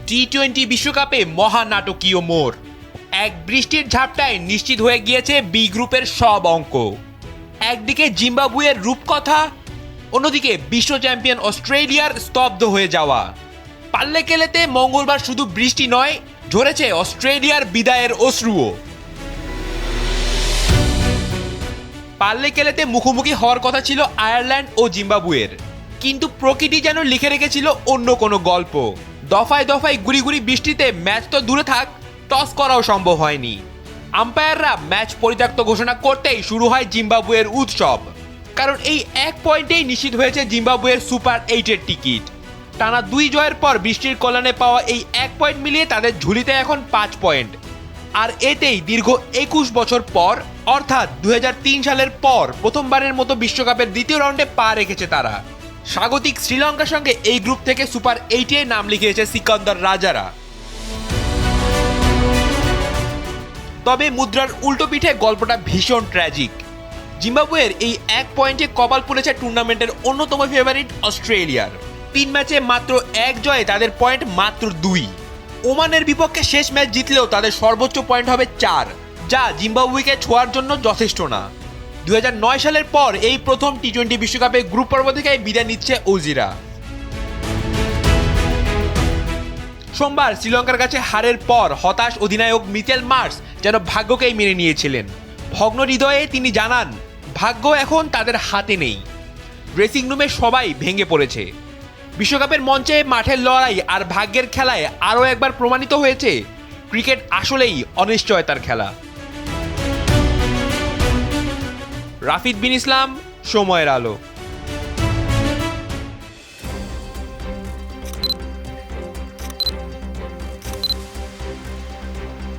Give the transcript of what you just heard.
টি-20 বিশ্বকাপে মহানাটকীয় মোড়। এক বৃষ্টির ঝাপটায় নিশ্চিত হয়ে গিয়েছে বি গ্রুপের সব অঙ্ক। একদিকে জিম্বাবুয়ের রূপকথা, অন্যদিকে বিশ্ব চ্যাম্পিয়ন অস্ট্রেলিয়ার স্তব্ধ হয়ে যাওয়া। পাল্লেকেলেতে মঙ্গলবার শুধু বৃষ্টি নয়, ঝরেছে অস্ট্রেলিয়ার বিদায়ের অশ্রুও। পাল্লেকেলেতে মুখোমুখি হওয়ার কথা ছিল আয়ারল্যান্ড ও জিম্বাবুয়ের, কিন্তু প্রকৃতি যেন লিখে রেখেছিল অন্য কোনো গল্প। দফায় দফায় গুড়ি গুড়ি বৃষ্টিতে ম্যাচ তো দূরে থাক, টস করাও সম্ভব হয়নি। আম্পায়াররা ম্যাচ পরিত্যক্ত ঘোষণা করতেই শুরু হয় জিম্বাবুয়ের উৎসব, কারণ এই এক পয়েন্টেই নিশ্চিত হয়েছে জিম্বাবুয়ের সুপার 8-এর টিকিট। টানা 2 জয়ের পর বৃষ্টির কল্যাণে পাওয়া এই 1 পয়েন্ট মিলিয়ে তাদের ঝুলিতে এখন 5 পয়েন্ট। আর এতেই দীর্ঘ 21 বছর পর, অর্থাৎ 2003 সালের পর প্রথমবারের মতো বিশ্বকাপের দ্বিতীয় রাউন্ডে পা রেখেছে তারা। স্বাগতিক শ্রীলঙ্কার সঙ্গে এই গ্রুপ থেকে সুপার 8-এ নাম লিখিয়েছে সিকান্দার রাজারা। তবে মুদ্রার উল্টো পিঠে গল্পটা ভীষণ ট্র্যাজিক। জিম্বাবুয়ের এই 1 পয়েন্টে কপাল পড়েছে টুর্নামেন্টের অন্যতম ফেভারিট অস্ট্রেলিয়ার। 3 ম্যাচে মাত্র 1 জয়ে তাদের পয়েন্ট মাত্র 2। ওমানের বিপক্ষে শেষ ম্যাচ জিতলেও তাদের সর্বোচ্চ পয়েন্ট হবে 4, যা জিম্বাবুয়েকে ছোঁয়ার জন্য যথেষ্ট না। 2009 সালের পর এই প্রথম টি-20 বিশ্বকাপে গ্রুপ পর্ব থেকে বিদায় নিচ্ছে অজিরা। সোমবার শ্রীলঙ্কার কাছে হারের পর হতাশ অধিনায়ক মিচেল মার্শ যেন ভাগ্যকেই মেনে নিয়েছিলেন। ভগ্ন হৃদয়ে তিনি জানান, ভাগ্য এখন তাদের হাতে নেই। ড্রেসিং রুমে সবাই ভেঙে পড়েছে। বিশ্বকাপের মঞ্চে মাঠের লড়াই আর ভাগ্যের খেলায় আরও একবার প্রমাণিত হয়েছে ক্রিকেট আসলেই অনিশ্চয়তার খেলা। রাফিদ বিন ইসলাম, সময়ের আলো।